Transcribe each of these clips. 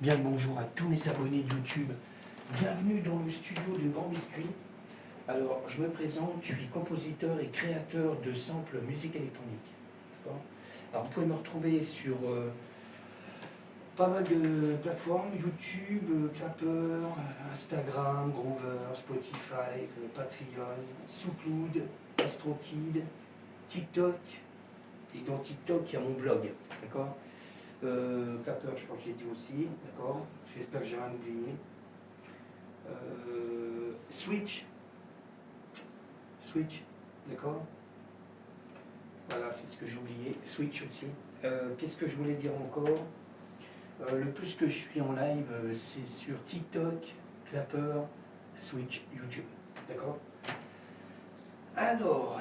Bien le bonjour à tous mes abonnés de YouTube. Bienvenue dans le studio de Grand Biscuit. Alors, je me présente, je suis compositeur et créateur de samples musique électronique. D'accord. Alors, vous pouvez me retrouver sur pas mal de plateformes, YouTube, Clapper, Instagram, Groover, Spotify, Patreon, SoundCloud, AstroKid, TikTok. Et dans TikTok, il y a mon blog. D'accord. Clapper, je crois que j'ai dit aussi, d'accord. J'espère que j'ai rien oublié. Switch, d'accord. Voilà, c'est ce que j'ai oublié. Switch aussi. Qu'est-ce que je voulais dire encore? Le plus que je suis en live, c'est sur TikTok, Clapper, Switch, YouTube, d'accord. Alors,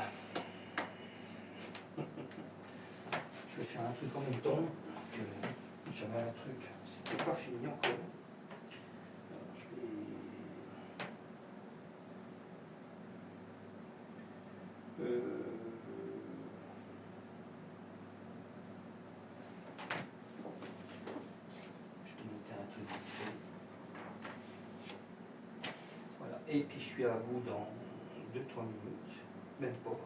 je vais faire un truc en même temps, parce que j'avais un truc, c'était pas fini encore. Alors, je vais noter un truc vite fait. Voilà. Et puis je suis à vous dans 2-3 minutes, même pas. Ok.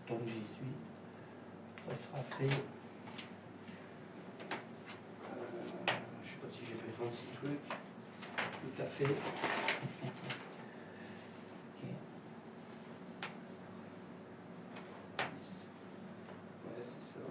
Tant que j'y suis, ça sera fait. Je sais pas si j'ai fait 26 trucs. Tout à fait. Okay. Ouais, c'est ça.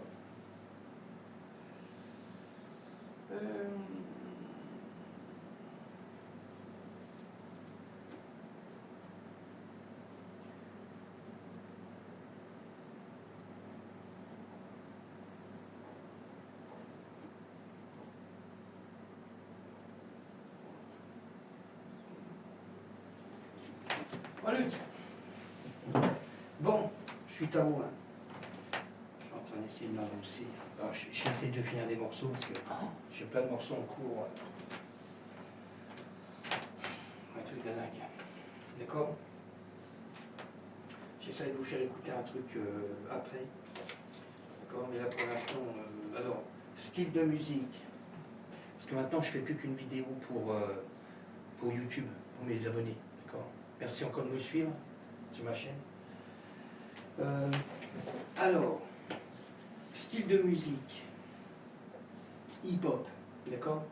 Voilà. Bon, je suis à moi. Je suis en train d'essayer de m'avancer. J'essaie de finir des morceaux parce que j'ai plein de morceaux en cours. Un truc de dingue. D'accord. J'essaie de vous faire écouter un truc après. D'accord. Mais là pour l'instant, alors, style de musique. Parce que maintenant je fais plus qu'une vidéo pour YouTube, pour mes abonnés. D'accord. Merci encore de me suivre sur ma chaîne. Alors, style de musique, hip-hop, d'accord.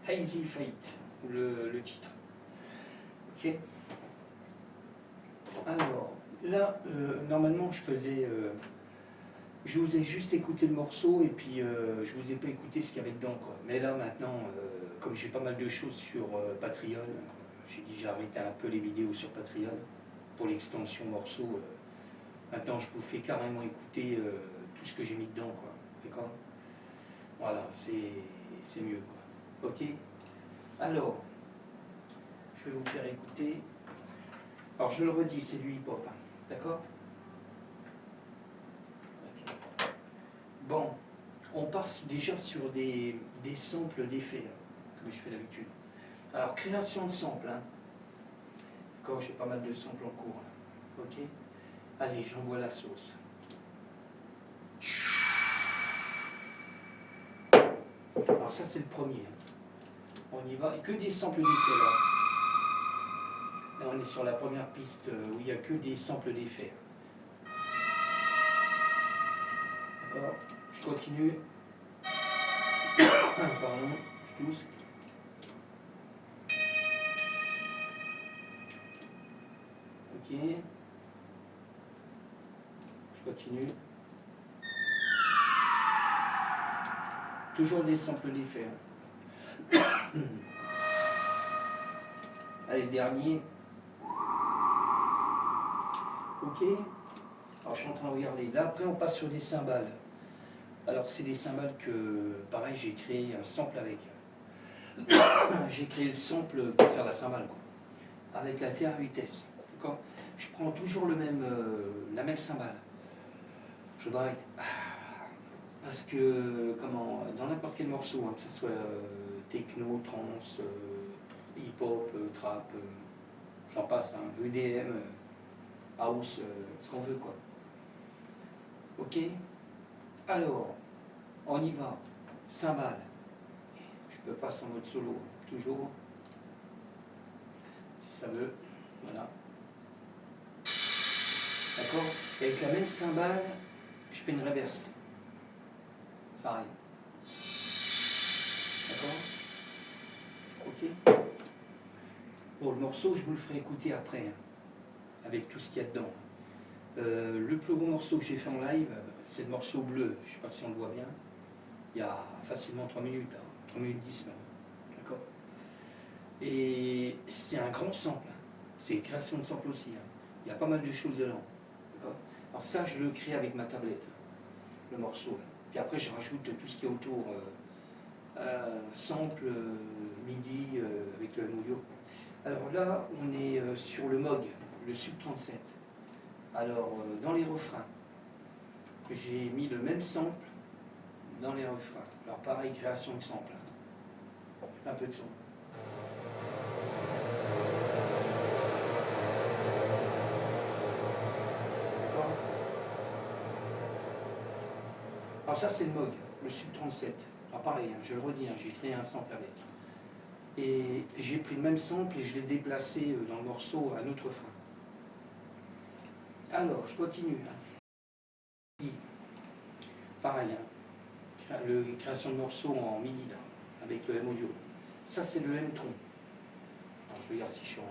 Hazy Fate, le titre. Ok. Alors, là, normalement, je vous ai juste écouté le morceau et puis je vous ai pas écouté ce qu'il y avait dedans, quoi. Mais là, maintenant, comme j'ai pas mal de choses sur Patreon, j'ai dit j'ai arrêté un peu les vidéos sur Patreon pour l'extension morceau. Maintenant, je vous fais carrément écouter tout ce que j'ai mis dedans, quoi. D'accord. Voilà, c'est mieux, quoi. Ok. Alors, je vais vous faire écouter. Alors, je le redis, c'est du hip-hop, hein. D'accord. Okay. Bon, on part déjà sur des samples d'effets, hein, comme je fais d'habitude. Alors, création de samples, hein. D'accord, j'ai pas mal de samples en cours, là. Ok. Allez, j'envoie la sauce. Alors ça c'est le premier. On y va. Et que des samples d'effets là. Là on est sur la première piste où il n'y a que des samples d'effets. D'accord. Je continue. Pardon, je tousse. Ok. Je continue. Toujours des samples d'effets. Allez, dernier. Ok. Alors je suis en train de regarder. Là après on passe sur des cymbales. Alors c'est des cymbales que, pareil, j'ai créé un sample avec. J'ai créé le sample pour faire la cymbale, quoi. Avec la TR-8S. D'accord. Je prends toujours la même cymbale. Je drague. Parce que, comment, dans n'importe quel morceau, hein, que ce soit techno, trance, hip-hop, trap, j'en passe, hein, EDM, house, ce qu'on veut, quoi. Ok? Alors, on y va. Cymbales. Je peux passer en mode solo, toujours. Si ça veut. Voilà. D'accord? Et avec la même cymbale, je fais une reverse. Pareil. D'accord? Ok? Bon, le morceau, je vous le ferai écouter après, hein, avec tout ce qu'il y a dedans. Le plus gros morceau que j'ai fait en live, c'est le morceau bleu. Je ne sais pas si on le voit bien. Il y a facilement 3 minutes, hein, 3 minutes 10 même. D'accord? Et c'est un grand sample. Hein. C'est une création de sample aussi. Hein. Il y a pas mal de choses dedans. D'accord? Alors ça, je le crée avec ma tablette, le morceau. Là. Puis après, je rajoute tout ce qui est autour. Sample, MIDI, avec le M-Audio. Alors là, on est sur le Moog, le Sub 37. Alors, dans les refrains, j'ai mis le même sample dans les refrains. Alors pareil, création de sample. Hein. Je fais un peu de son. D'accord? Alors ça, c'est le Moog, le Sub 37. Alors pareil, hein, je le redis, hein, j'ai créé un sample avec. Et j'ai pris le même sample et je l'ai déplacé dans le morceau à un autre refrain. Alors, je continue. Hein. Pareil, hein. Création de morceaux en MIDI, là, avec le M-Audio. Ça, c'est le M-Tron. Alors, je regarde si je suis en...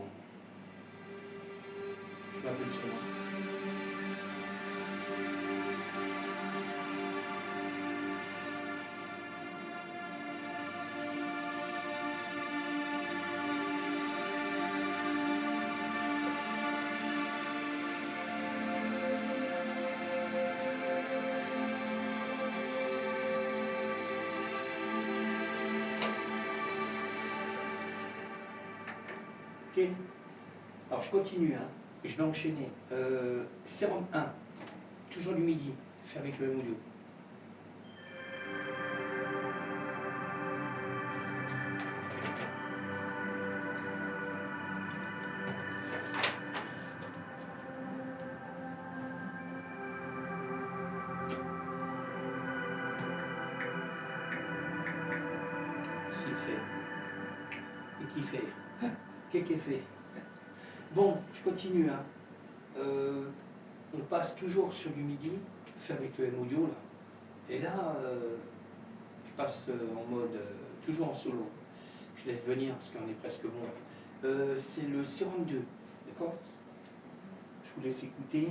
Je fais un peu de son. Ok. Alors, je continue. Hein. Je vais enchaîner. Sérum 1. Toujours du MIDI, fait avec le M-Audio. S'il fait. Et qui fait. Qu'est-ce qu'il fait. Bon, je continue. Hein. On passe toujours sur du MIDI, fait avec le M-Audio. Là. Et là, je passe en mode, toujours en solo. Je laisse venir parce qu'on est presque bon. C'est le Sérum 2, d'accord? Je vous laisse écouter.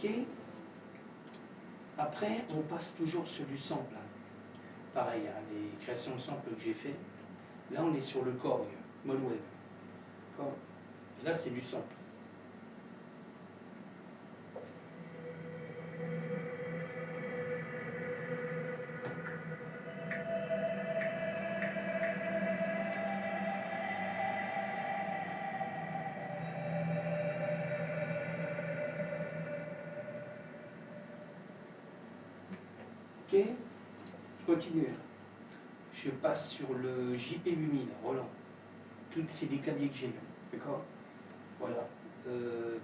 Ok. Après, on passe toujours sur du sample. Hein. Pareil, hein, les créations de samples que j'ai fait. Là, on est sur le Korg, Moldwave. D'accord. Et là, c'est du sample. Ok. Je continue. Je passe sur le JP8000, Roland. Tout, c'est des claviers que j'ai. D'accord. Voilà.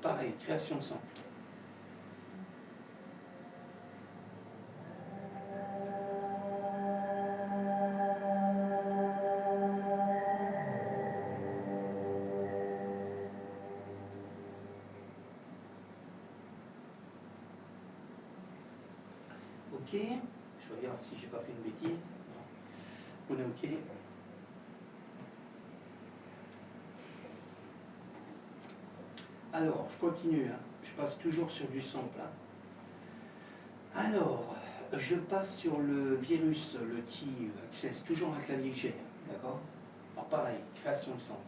Pareil, création de sample. Ok. Je regarde si j'ai pas fait une bêtise. Non. On est ok. Alors, je continue. Hein. Je passe toujours sur du sample. Hein. Alors, je passe sur le Virus, le T-Access, toujours un clavier que j'ai. D'accord. Alors pareil, création de centre.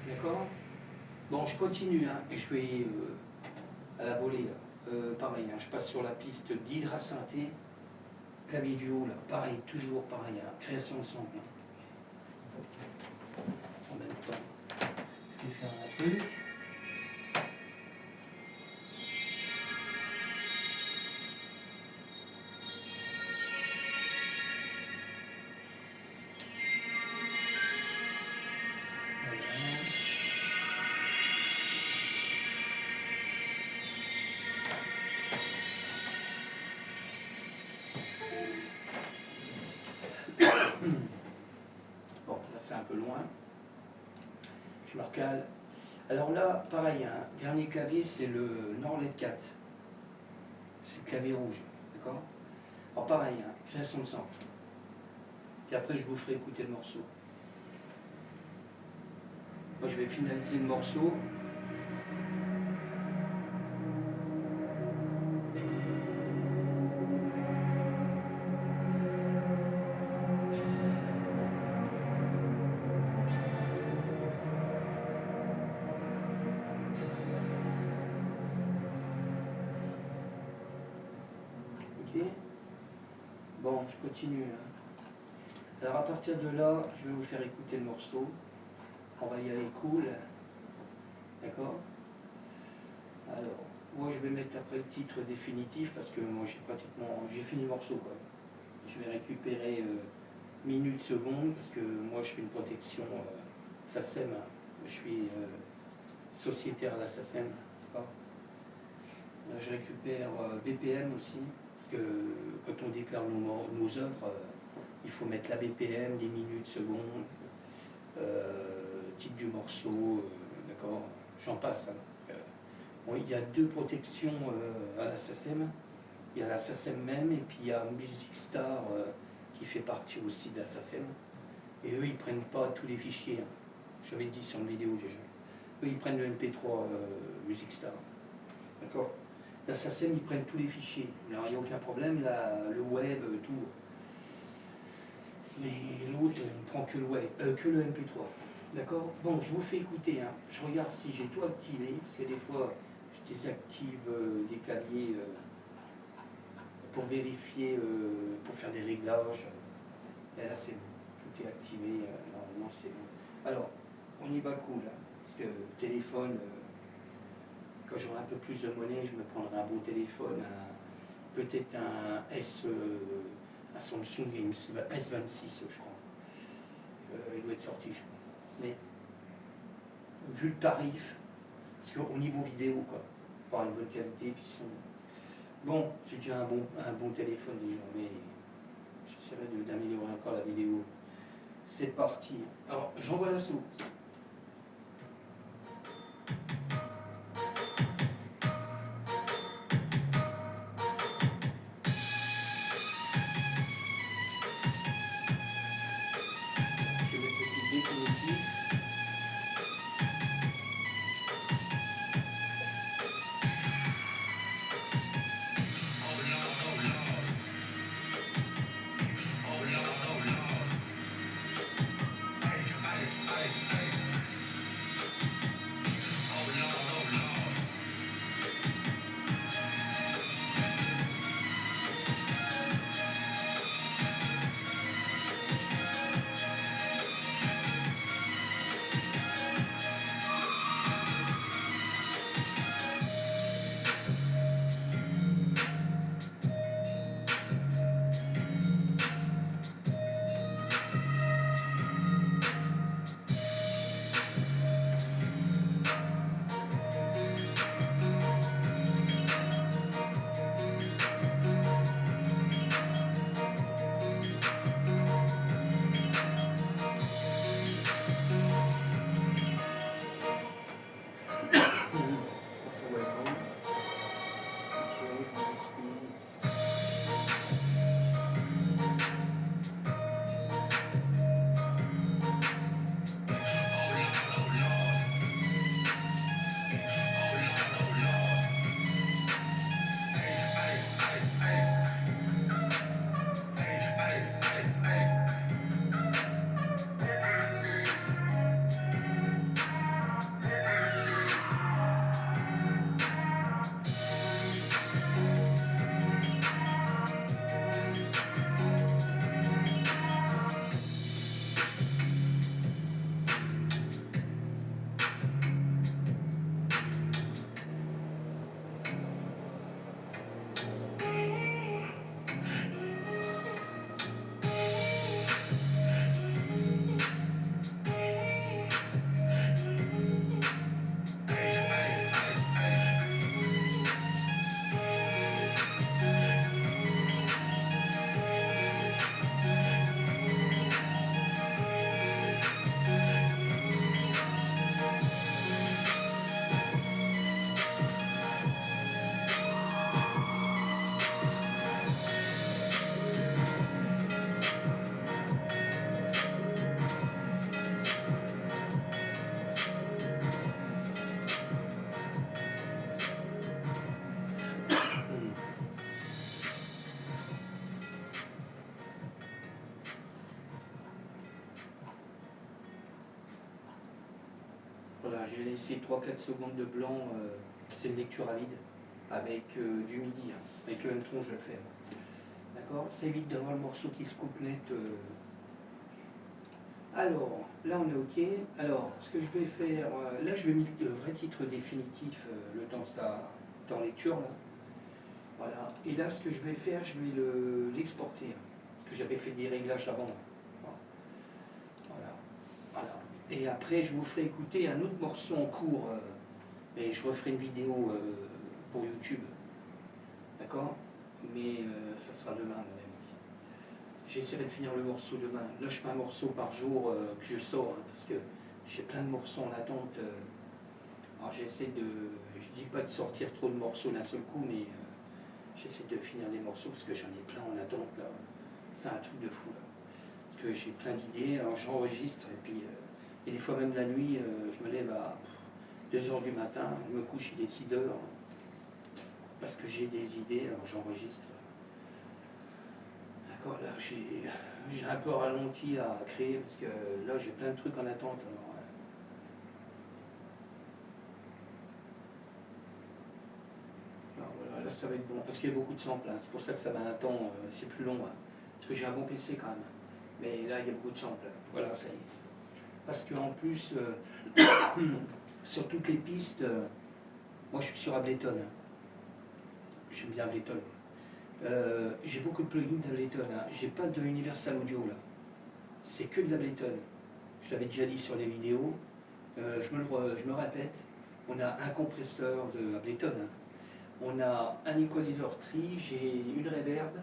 D'accord. Bon, je continue, hein, et je vais à la volée, là. Pareil, hein, je passe sur la piste d'hydrasynthé, clavier du haut, là, pareil, toujours pareil, hein, création de son. En même temps, je vais faire un truc. Bon, là c'est un peu loin. Je me recale. Alors là, pareil, un dernier clavier, c'est le Norlet 4. C'est le clavier rouge, d'accord. Alors pareil, hein, création de centre. Puis après, je vous ferai écouter le morceau. Moi, je vais finaliser le morceau. Ok. Bon, je continue. Hein. Alors à partir de là, je vais vous faire écouter le morceau. On va y aller cool. D'accord. Alors, moi je vais mettre après le titre définitif parce que moi j'ai fini le morceau quoi. Je vais récupérer minutes, secondes parce que moi je fais une protection SACEM. Je suis sociétaire à la SACEM. Je récupère BPM aussi parce que quand on déclare nos œuvres, il faut mettre la BPM, les minutes, secondes, titre du morceau, d'accord, j'en passe. Hein. Bon, il y a deux protections à la SACEM. Il y a la SACEM même et puis il y a Music Star qui fait partie aussi de la SACEM. Et eux, ils ne prennent pas tous les fichiers. Hein. J'avais dit sur une vidéo déjà. Eux, ils prennent le MP3 Music Star. D'accord. La SACEM, ils prennent tous les fichiers. Alors, il n'y a aucun problème, le web, tout. Mais l'autre, il ne prend que le web, que le MP3. D'accord. Bon, je vous fais écouter. Hein. Je regarde si j'ai tout activé, parce que des fois, je désactive des claviers pour vérifier, pour faire des réglages. Et là, c'est bon. Tout est activé. Normalement, c'est bon. Alors, on y va cool. Hein, parce que le téléphone, quand j'aurai un peu plus de monnaie, je me prendrai un beau téléphone, peut-être un Samsung S26, je crois. Il doit être sorti, je crois. Mais vu le tarif, parce qu'au niveau vidéo, quoi, pas une bonne qualité, puis son. Bon, j'ai déjà un bon téléphone déjà, mais j'essaierai d'améliorer encore la vidéo. C'est parti. Alors, j'envoie la sauce. Voilà, j'ai laissé 3-4 secondes de blanc, c'est une lecture à vide, avec du midi, hein. Avec le M-tron, je vais le faire. D'accord. Ça évite d'avoir le morceau qui se coupe net. Alors, là on est OK. Alors, ce que je vais faire, là je vais mettre le vrai titre définitif, le temps que ça est en lecture, là. Voilà. Et là, ce que je vais faire, je vais l'exporter, hein, parce que j'avais fait des réglages avant. Voilà. Voilà. Et après, je vous ferai écouter un autre morceau en cours, et je referai une vidéo pour YouTube. D'accord. Mais ça sera demain, mon ami. J'essaierai de finir le morceau demain. Là, je fais un morceau par jour que je sors, hein, parce que j'ai plein de morceaux en attente. Alors j'essaie de, je dis pas de sortir trop de morceaux d'un seul coup, mais j'essaie de finir des morceaux parce que j'en ai plein en attente là. C'est un truc de fou là. Parce que j'ai plein d'idées, alors j'enregistre et puis et des fois même la nuit, je me lève à 2h du matin, je me couche il est 6h parce que j'ai des idées, alors j'enregistre. D'accord, là j'ai un peu ralenti à créer parce que là j'ai plein de trucs en attente. Alors voilà, là ça va être bon parce qu'il y a beaucoup de samples, hein. C'est pour ça que ça va un temps, c'est plus long, hein. Parce que j'ai un bon PC quand même. Mais là il y a beaucoup de samples. Voilà, ça y est. Parce qu'en plus, sur toutes les pistes, moi je suis sur Ableton, hein. J'aime bien Ableton. J'ai beaucoup de plugins d'Ableton, hein. J'ai pas de Universal Audio là. C'est que de l'Ableton. Je l'avais déjà dit sur les vidéos. Je me répète, on a un compresseur de Ableton, hein. On a un equalizer tree, j'ai une reverb,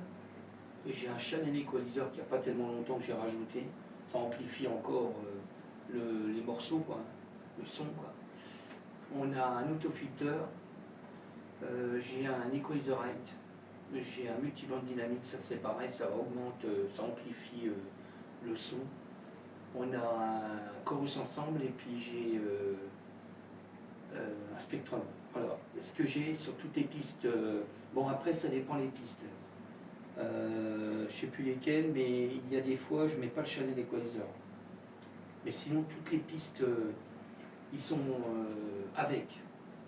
et j'ai un channel equalizer qui n'a pas tellement longtemps que j'ai rajouté. Ça amplifie encore les morceaux, quoi, le son, quoi. On a un autofilter, j'ai un equalizer height, j'ai un multiband dynamique, ça c'est pareil, ça augmente, ça amplifie le son. On a un chorus ensemble et puis j'ai un spectrum. Voilà, ce que j'ai sur toutes les pistes. Bon, après ça dépend des pistes. Je ne sais plus lesquelles, mais il y a des fois je mets pas le channel equalizer. Mais sinon toutes les pistes, ils sont avec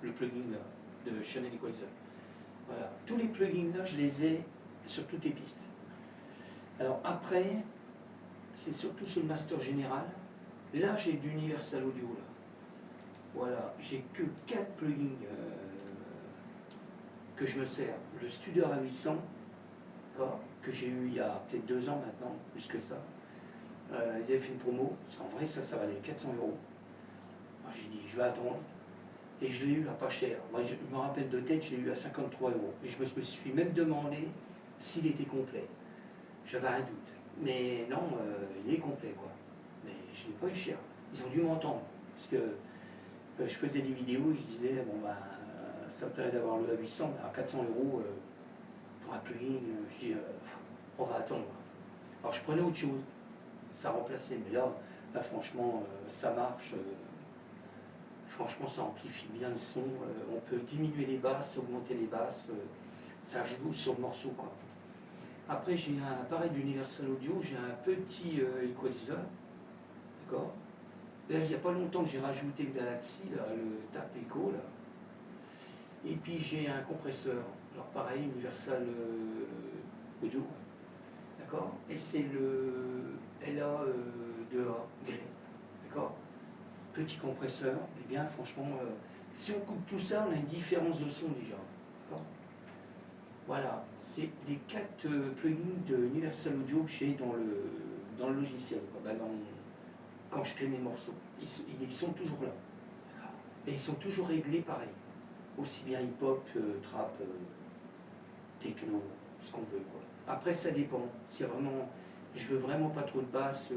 le plugin là, de channel equalizer. Voilà, tous les plugins là je les ai sur toutes les pistes. Alors après, c'est surtout sur le master général. Là j'ai de l'Universal Audio là. Voilà, j'ai que 4 plugins que je me sers. Le Studio A800, que j'ai eu il y a peut-être 2 ans maintenant, plus que ça. Ils avaient fait une promo, parce qu'en vrai ça valait 400 €. Alors j'ai dit je vais attendre, et je l'ai eu à pas cher. Moi je me rappelle de tête, je l'ai eu à 53 €. Et je me suis même demandé s'il était complet. J'avais un doute. Mais non, il est complet quoi. Mais je ne l'ai pas eu cher. Ils ont dû m'entendre. Parce que je faisais des vidéos, je disais, bon ben, ça me plairait d'avoir le A800, à 400 € pour un plugin. Je dis, on va attendre. Alors je prenais autre chose, ça remplaçait. Mais là franchement, ça marche. Franchement, ça amplifie bien le son. On peut diminuer les basses, augmenter les basses. Ça joue sur le morceau, quoi. Après, j'ai un appareil d'Universal Audio, j'ai un petit equalizer, d'accord. Là, il n'y a pas longtemps que j'ai rajouté le Galaxy, là, le Tap Echo, là. Et puis j'ai un compresseur, alors pareil, Universal Audio, d'accord. Et c'est le LA2A Grey, d'accord. Petit compresseur, et bien franchement, si on coupe tout ça, on a une différence de son déjà, d'accord. Voilà, c'est les 4 plugins de Universal Audio que j'ai dans le logiciel, quoi. Ben quand je crée mes morceaux. Ils sont toujours là. Et ils sont toujours réglés pareil. Aussi bien hip-hop, trap, techno, ce qu'on veut, quoi. Après, ça dépend. Si vraiment, je veux vraiment pas trop de basse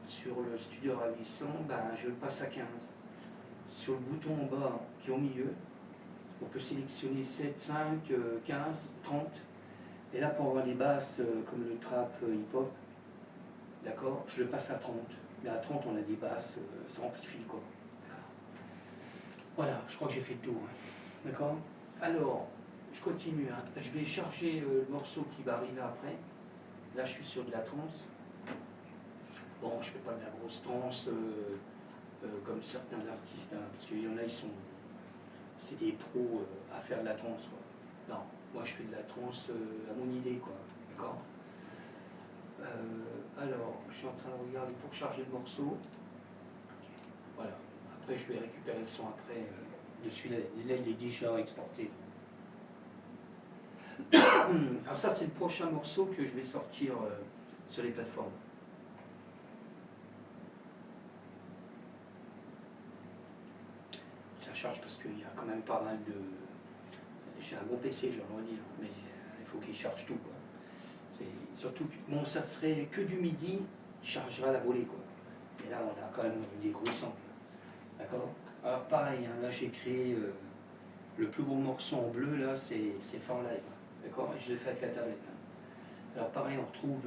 sur le Studio A800, ben, je le passe à 15. Sur le bouton en bas qui est au milieu, on peut sélectionner 7, 5, 15, 30. Et là, pour avoir des basses comme le trap hip-hop, d'accord, je le passe à 30. Mais à 30, on a des basses, ça amplifie, quoi. Voilà, je crois que j'ai fait le tour, hein. D'accord. Alors, je continue, hein. Je vais charger le morceau qui va arriver après. Là, je suis sur de la trance. Bon, je ne fais pas de la grosse trance comme certains artistes, hein, parce qu'il y en a, c'est des pros à faire de la trance, quoi. Non, moi je fais de la trance à mon idée, quoi. D'accord. Alors, je suis en train de regarder pour charger le morceau. Voilà. Après, je vais récupérer le son après de celui-là. Là, il est déjà exporté. Alors ça, c'est le prochain morceau que je vais sortir sur les plateformes. Ça charge parce qu'il y a quand même pas mal de... J'ai un bon PC, je dois le dire, mais il faut qu'il charge tout, quoi. Surtout que, bon, ça serait que du midi, il chargera la volée, quoi. Et là, on a quand même des gros samples. D'accord. Alors pareil, hein, là j'ai créé le plus gros morceau en bleu, là, c'est fait en live. D'accord. Et je l'ai fait avec la tablette. Hein. Alors pareil, on retrouve...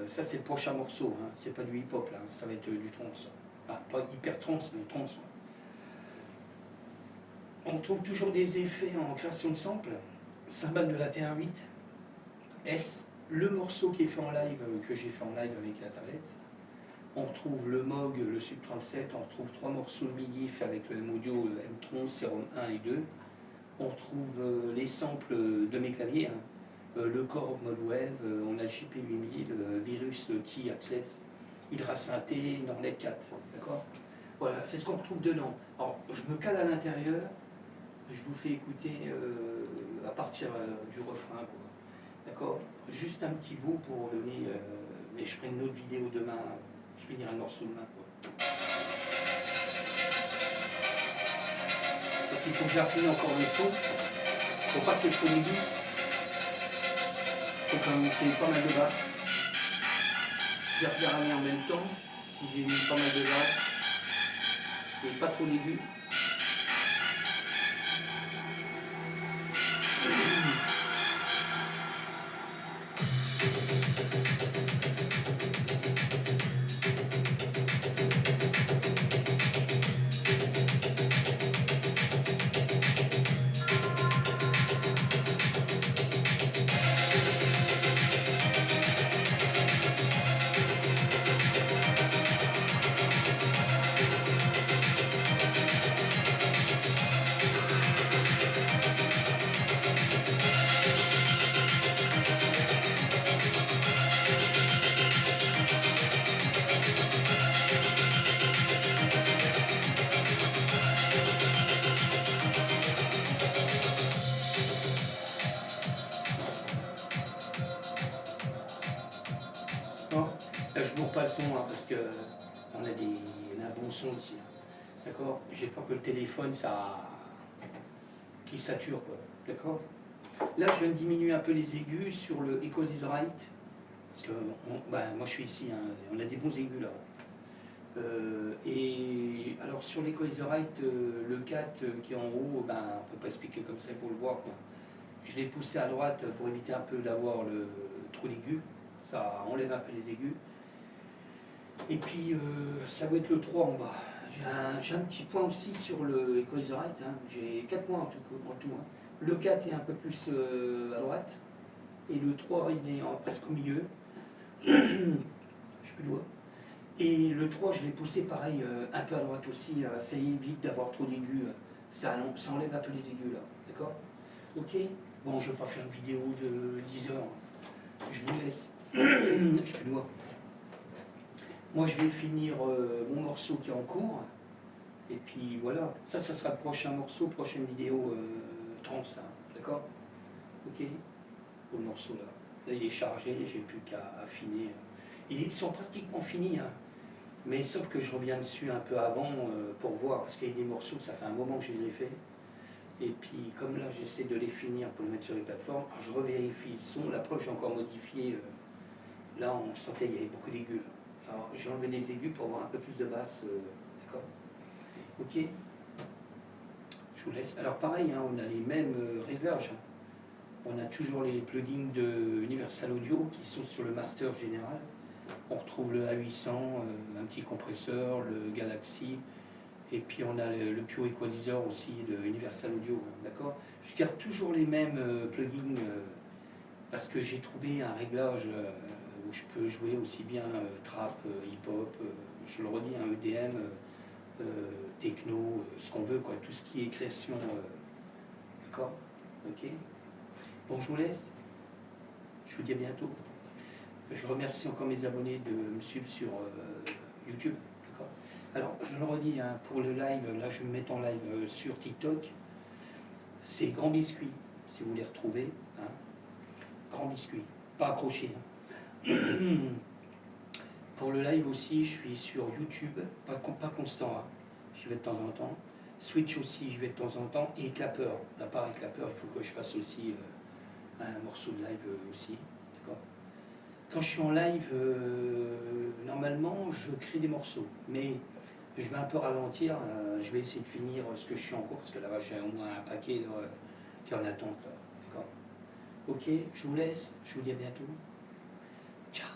ça c'est le prochain morceau, hein. C'est pas du hip-hop, là, ça va être du trance. Enfin, pas hyper trance, mais trance. On trouve toujours des effets en création de sample. Cymbale de la TR8, S, le morceau qui est fait en live, que j'ai fait en live avec la tablette. On retrouve le Moog, le Sub 37, on retrouve 3 morceaux de MIDI faits avec le M-Audio, M-Tron, Serum 1 et 2. On retrouve les samples de mes claviers, hein. Le Korg Mode Wave, on a le JP8000, Virus T-Access, Hydra Synthé, Norlet 4. D'accord. Voilà, c'est ce qu'on retrouve dedans. Alors, je me cale à l'intérieur, je vous fais écouter à partir du refrain. D'accord. Juste un petit bout pour donner. Mais je ferai une autre vidéo demain. Je finirai le morceau demain, quoi. Parce qu'il faut que j'affine encore le son. Faut pas qu'il y ait trop d'aigus. Faut quand même qu'il y ait pas mal de basses. Je vais regarder en même temps. Si j'ai mis pas mal de basses. Et pas trop d'aigus. Là, je ne bourre pas le son, hein, parce que on a un bon son ici. Hein. D'accord. J'ai peur que le téléphone, qui sature, quoi. D'accord. Là, je viens de diminuer un peu les aigus sur le Equalizer. Parce que moi, je suis ici, hein, on a des bons aigus là. Et alors, sur l'Equalizer, le 4 qui est en haut, on ne peut pas expliquer comme ça, il faut le voir, quoi. Je l'ai poussé à droite pour éviter un peu d'avoir le trop d'aigus. Ça enlève un peu les aigus. Et puis, ça va être le 3 en bas. J'ai un petit point aussi sur le Equalizer, hein. J'ai 4 points en tout. Hein. Le 4 est un peu plus à droite. Et le 3, il est presque au milieu. Je peux le voir. Et le 3, je l'ai poussé pareil, un peu à droite aussi. Ça évite d'avoir trop d'aigus. Ça enlève un peu les aigus là. D'accord. Ok. Bon, je ne vais pas faire une vidéo de 10 heures. Je vous laisse. Je peux le voir. Moi, je vais finir mon morceau qui est en cours. Et puis voilà. Ça sera le prochain morceau, prochaine vidéo trance. Hein. D'accord. Ok. Pour le morceau là. Là, il est chargé, j'ai plus qu'à affiner. Ils sont pratiquement finis. Hein. Mais sauf que je reviens dessus un peu avant pour voir, parce qu'il y a des morceaux, ça fait un moment que je les ai faits. Et puis comme là j'essaie de les finir pour les mettre sur les plateformes, alors je revérifie le son, la preuve j'ai encore modifié, là on sentait qu'il y avait beaucoup d'aigus. Alors j'ai enlevé les aigus pour avoir un peu plus de basse, d'accord. Ok. Je vous laisse. Alors pareil, hein, on a les mêmes réglages. On a toujours les plugins de Universal Audio qui sont sur le master général. On retrouve le A800, un petit compresseur, le Galaxy, et puis on a le Pure Equalizer aussi de Universal Audio, d'accord. Je garde toujours les mêmes plugins parce que j'ai trouvé un réglage où je peux jouer aussi bien trap, hip-hop, je le redis, un EDM, techno, ce qu'on veut, quoi, tout ce qui est création. D'accord? Ok? Bon, je vous laisse. Je vous dis à bientôt. Je remercie encore mes abonnés de me suivre sur YouTube. D'accord? Alors, je le redis, hein, pour le live, là je vais me mettre en live sur TikTok. C'est Grand Biscuit, si vous voulez retrouver. Hein. Grand Biscuit, pas accroché. Hein. Pour le live aussi, je suis sur YouTube, pas constant, hein. Je vais de temps en temps. Switch aussi, je vais de temps en temps. Et Clapper, l'appareil Clapper, il faut que je fasse aussi un morceau de live aussi. D'accord. Quand je suis en live, normalement, je crée des morceaux. Mais je vais un peu ralentir. Je vais essayer de finir ce que je suis en cours, parce que là-bas, j'ai au moins un paquet là, qui est en attente. D'accord. Ok, je vous laisse. Je vous dis à bientôt. Ciao.